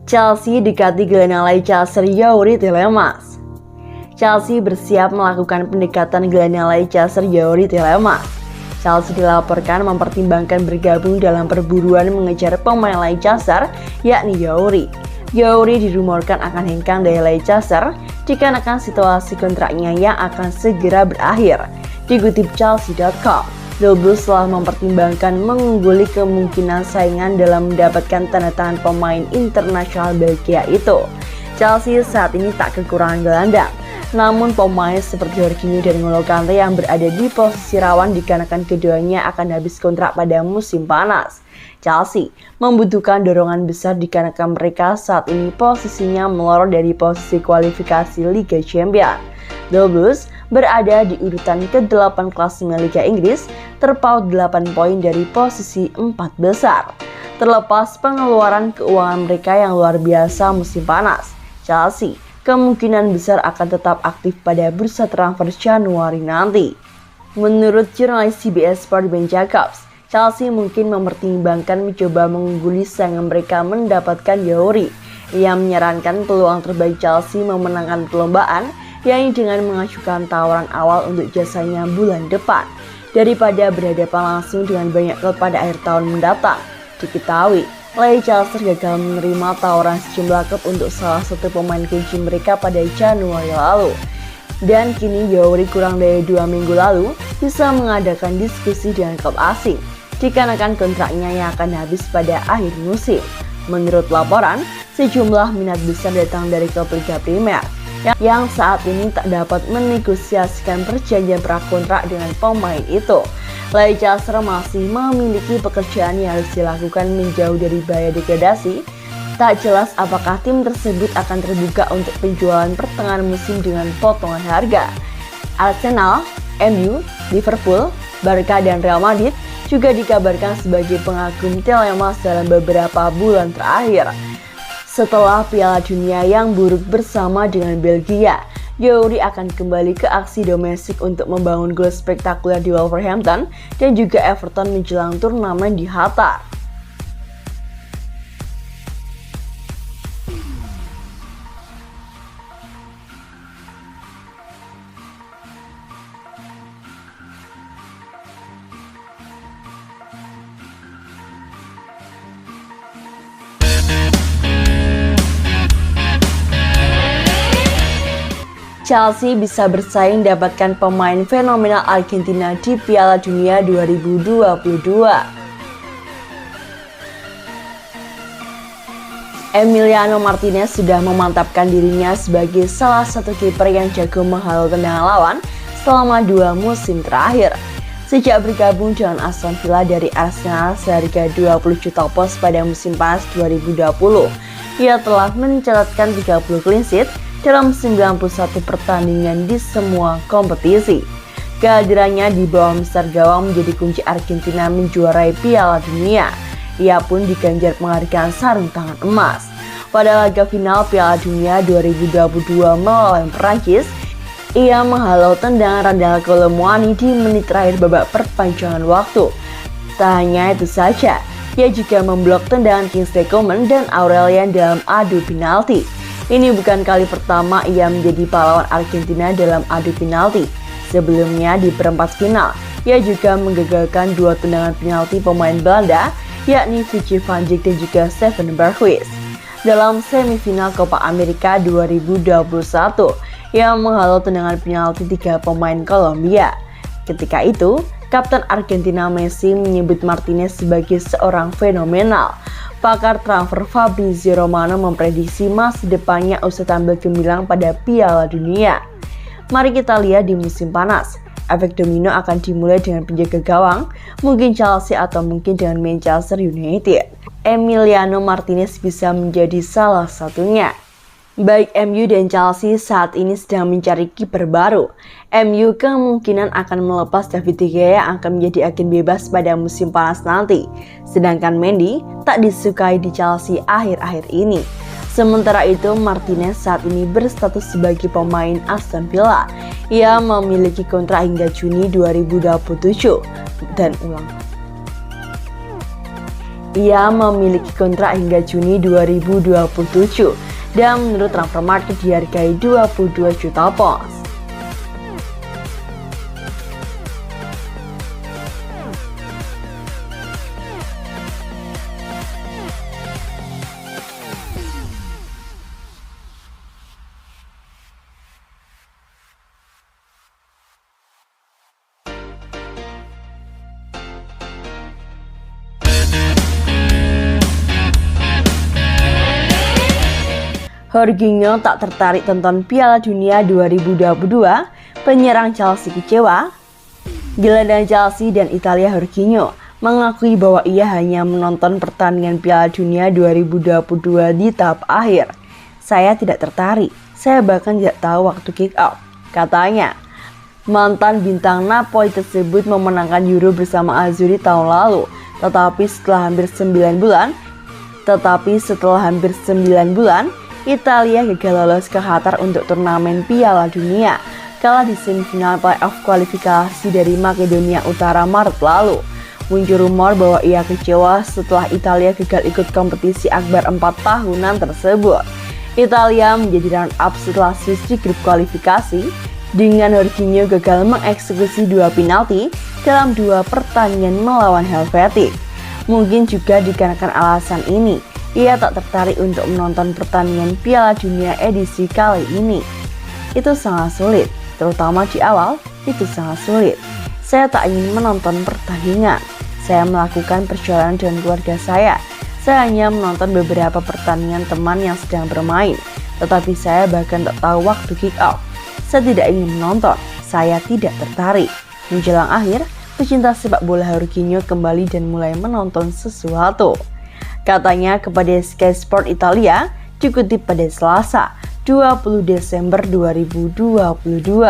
Chelsea dekati gelandang Leicester Youri Tielemans. Chelsea bersiap melakukan pendekatan gelandang Leicester Youri Tielemans. Chelsea dilaporkan mempertimbangkan bergabung dalam perburuan mengejar pemain Leicester, yakni Youri. Youri dirumorkan akan hengkang dari Leicester dikarenakan situasi kontraknya yang akan segera berakhir. Dikutip Chelsea.com, The Blues telah mempertimbangkan mengungguli kemungkinan saingan dalam mendapatkan tanda tangan pemain internasional Belgia itu. Chelsea saat ini tak kekurangan gelandang, namun pemain seperti Jorginho dan N'Golo Kante yang berada di posisi rawan dikarenakan keduanya akan habis kontrak pada musim panas. Chelsea membutuhkan dorongan besar dikarenakan mereka saat ini posisinya melorot dari posisi kualifikasi Liga Champions. The Blues berada di urutan ke-8 klasemen Liga Inggris, terpaut 8 poin dari posisi 4 besar. Terlepas pengeluaran keuangan mereka yang luar biasa musim panas, Chelsea kemungkinan besar akan tetap aktif pada bursa transfer Januari nanti. Menurut jurnalis CBS Sport Ben Jacobs, Chelsea mungkin mempertimbangkan mencoba mengungguli saingan mereka mendapatkan Youri. Ia menyarankan peluang terbaik Chelsea memenangkan perlombaan, yakni dengan mengajukan tawaran awal untuk jasanya bulan depan, daripada berhadapan langsung dengan banyak klub pada akhir tahun mendatang. Diketahui, Leicester gagal menerima tawaran sejumlah klub untuk salah satu pemain kunci mereka pada Januari lalu. Dan kini Youri kurang dari 2 minggu lalu bisa mengadakan diskusi dengan klub asing, dikarenakan kontraknya yang akan habis pada akhir musim. Menurut laporan, sejumlah minat besar datang dari klub Liga Primer yang saat ini tak dapat menegosiasikan perjanjian prakontrak dengan pemain itu. Leicester masih memiliki pekerjaan yang harus dilakukan menjauh dari bahaya degradasi. Tak jelas apakah tim tersebut akan terbuka untuk penjualan pertengahan musim dengan potongan harga. Arsenal, MU, Liverpool, Barca dan Real Madrid juga dikabarkan sebagai pengagum Tielemans dalam beberapa bulan terakhir. Setelah Piala Dunia yang buruk bersama dengan Belgia, Youri akan kembali ke aksi domestik untuk membangun gol spektakuler di Wolverhampton dan juga Everton menjelang turnamen di Qatar. Chelsea bisa bersaing dapatkan pemain fenomenal Argentina di Piala Dunia 2022. Emiliano Martinez sudah memantapkan dirinya sebagai salah satu kiper yang jago menghalau tendangan lawan selama 2 musim terakhir. Sejak bergabung dengan Aston Villa dari Arsenal seharga 20 juta pound pada musim panas 2020, ia telah mencatatkan 30 clean sheet dalam 91 pertandingan di semua kompetisi. Kehadirannya di bawah mister gawang menjadi kunci Argentina menjuarai Piala Dunia. Ia pun diganjar penghargaan sarung tangan emas. Pada laga final Piala Dunia 2022 melawan Perancis, ia menghalau tendangan Randal Kolo Muani di menit terakhir babak perpanjangan waktu. Tak hanya itu saja, ia juga memblok tendangan Kingsley Coman dan Aurelian dalam adu penalti. Ini bukan kali pertama ia menjadi pahlawan Argentina dalam adu penalti. Sebelumnya di perempat final, ia juga menggagalkan 2 tendangan penalti pemain Belanda, yakni Vici van Dijk dan juga Steven Berghuis. Dalam semifinal Copa America 2021, ia menghalau tendangan penalti 3 pemain Kolombia. Ketika itu, Kapten Argentina Messi menyebut Martinez sebagai seorang fenomenal. Pakar transfer Fabrizio Romano memprediksi masa depannya usai tampil gemilang pada Piala Dunia. Mari kita lihat di musim panas. Efek domino akan dimulai dengan penjaga gawang, mungkin Chelsea atau mungkin dengan Manchester United. Emiliano Martinez bisa menjadi salah satunya. Baik MU dan Chelsea saat ini sedang mencari kiper baru. MU kemungkinan akan melepas David De Gea yang akan menjadi agen bebas pada musim panas nanti. Sedangkan Mendy tak disukai di Chelsea akhir-akhir ini. Sementara itu Martinez saat ini berstatus sebagai pemain Aston Villa. Ia memiliki kontrak hingga Juni 2027 dan Ia memiliki kontrak hingga Juni 2027 dan menurut transfer market dihargai 22 juta pounds. Jorginho tak tertarik tonton Piala Dunia 2022, penyerang Chelsea kecewa. Gelandang Chelsea dan Italia Jorginho mengakui bahwa ia hanya menonton pertandingan Piala Dunia 2022 di tahap akhir. Saya tidak tertarik, saya bahkan tidak tahu waktu kick off, katanya. Mantan bintang Napoli tersebut memenangkan Euro bersama Azzurri tahun lalu, tetapi setelah hampir 9 bulan, Italia gagal lolos ke Qatar untuk turnamen Piala Dunia, kalah di semifinal playoff kualifikasi dari Makedonia Utara Maret lalu. Muncul rumor bahwa ia kecewa setelah Italia gagal ikut kompetisi akbar 4 tahunan tersebut. Italia menjadi runner-up setelah Swiss di grup kualifikasi, dengan Jorginho gagal mengeksekusi 2 penalti dalam 2 pertandingan melawan Helvetik. Mungkin juga dikarenakan alasan ini, ia tak tertarik untuk menonton pertandingan Piala Dunia edisi kali ini. Itu sangat sulit, terutama di awal, itu sangat sulit. Saya tak ingin menonton pertandingan. Saya melakukan perjalanan dengan keluarga saya. Saya hanya menonton beberapa pertandingan teman yang sedang bermain, tetapi saya bahkan tak tahu waktu kick off. Saya tidak ingin menonton, saya tidak tertarik. Menjelang akhir, pecinta sepak bola Jorginho kembali dan mulai menonton sesuatu. Katanya kepada Sky Sport Italia, dikutip pada Selasa, 20 Desember 2022.